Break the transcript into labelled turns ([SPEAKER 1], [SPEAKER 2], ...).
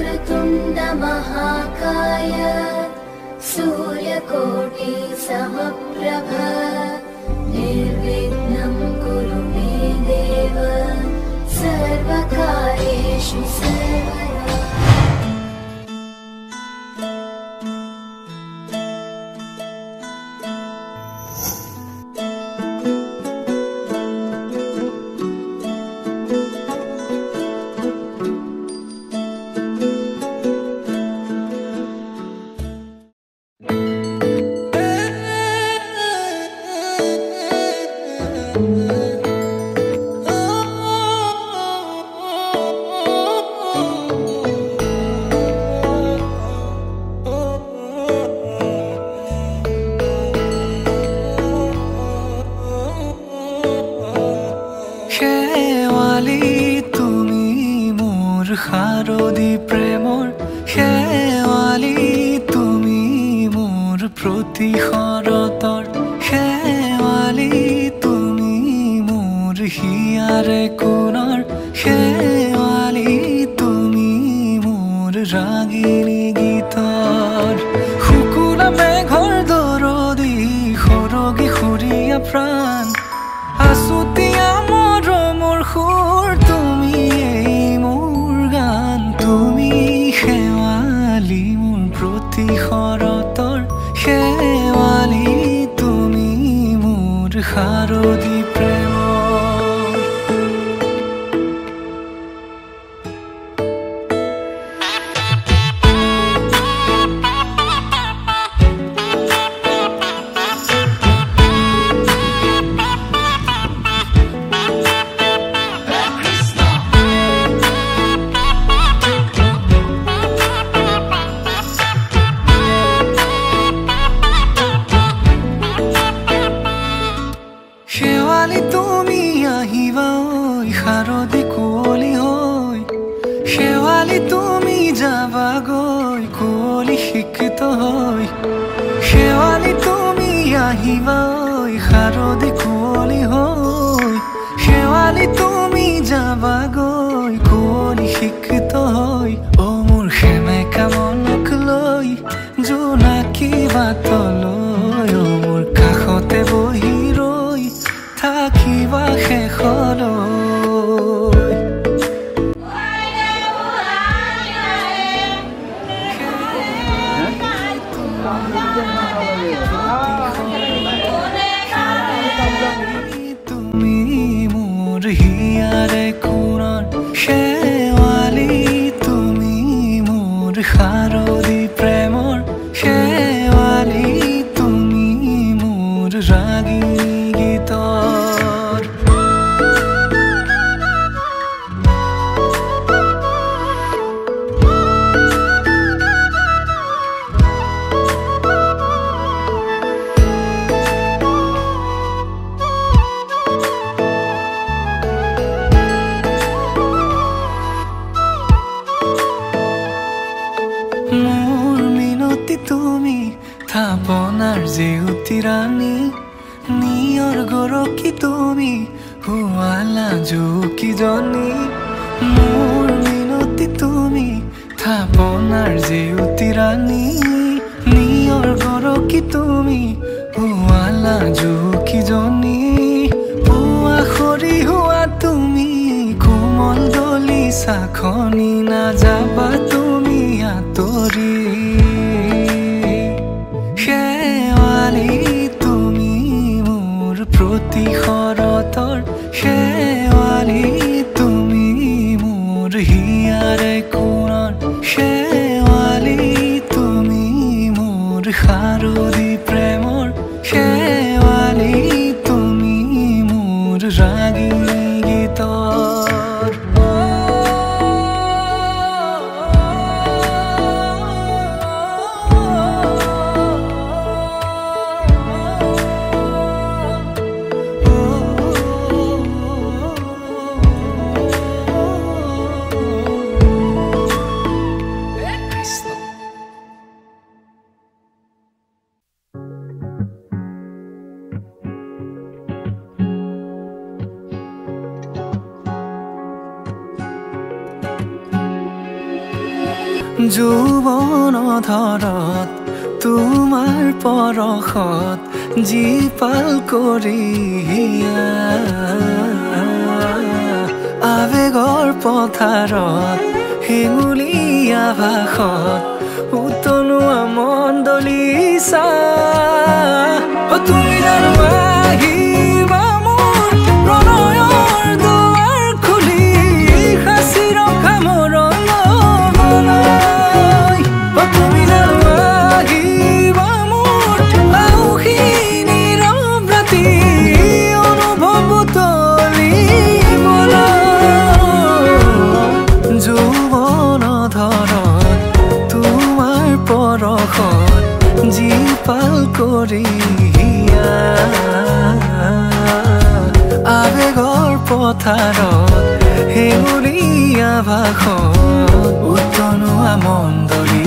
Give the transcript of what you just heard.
[SPEAKER 1] वक्रतुण्ड महाकाय सूर्यकोटि समप्रभ निर्विघ्नं कुरु मे देव सर्वकार्येषु सर्वदा।
[SPEAKER 2] শাৰদী প্ৰেমৰ শেৱালি তুমি মোৰ প্ৰতি শৰতৰ শেৱালি তুমি মোৰ হিয়াৰে কোণৰ শেৱালি তুমি মোৰ ৰাগিনী গীতৰ শুকুলা মেঘৰ দৰদি সৰগী সুৰীয়া প্ৰাণ আছুতীয়া মৰমৰ সুৰ তুমি তুমি শেৱালি মোৰ প্ৰতি শৰতৰ শেৱালি তুমি মোৰ শাৰদী প্ৰেমৰ তুমি আহিবা ঐ শাৰদী কুঁৱলী হৈ শেৱালি তুমি যাবা গৈ কুঁৱলী শিক্ষিত হৈ শেৱালি তুমি আহিবা ঐ শাৰদী কুঁৱলী হৈ শেৱালি তুমি যাবা গৈ কুঁৱলী শিক্ষিত হৈ অ মোৰ সেমেকা মনক লৈ জোনাকী বাটলৈ অ মোৰ কাষতে বহি ৰৈ থাকিবা শেষলৈ তুমি মোৰ হিয়াৰে কোণৰ শেৱালি তুমি মোৰ শাৰদী প্ৰেমৰ শেৱালি তুমি মোৰ ৰাগিনী গীতৰ মোৰ মিনতি তুমি থাপনাৰ জেউতি ৰাণী নিয়ৰ গৰকী তুমি হুৱালা জুকিজনী মোৰ মিনতি তুমি থাপনাৰ জেউতি ৰাণী নিয়ৰ গৰকী তুমি হুৱালা জুকিজনী পুৱা খৰি হোৱা তুমি কোমল দলি চাখনি নাযাবা তুমি আঁতৰি শেৱালি তুমি মোৰ প্ৰতি শৰতৰ শেৱালি তুমি মোৰ হিয়াৰে কোণৰ শেৱালি তুমি মোৰ শাৰদী প্ৰেমৰ শেৱালি তুমি মোৰ ৰাগিনী গীতৰ যৌৱন ধৰত তোমাৰ পৰশত জীপাল কৰি আবেগৰ পথাৰত হেঙুলীয়া ভাষত উতলোৱা মন দলিছা তুমি জানো আহিবা মোৰ প্ৰণয়ৰ দুৱাৰ খুলি সাঁচি ৰখা মোৰ লবলৈ তুমি জানো আহিবা মোৰ আউসী নীৰৱ ৰাতি অনুভৱ তুলিবলৈ যৌৱন ধৰত তোমাৰ পৰশত জীপাল কৰি আবেগৰ পথাৰত হেঙুলীয়া ভাষত উতলোৱা মন দলিছা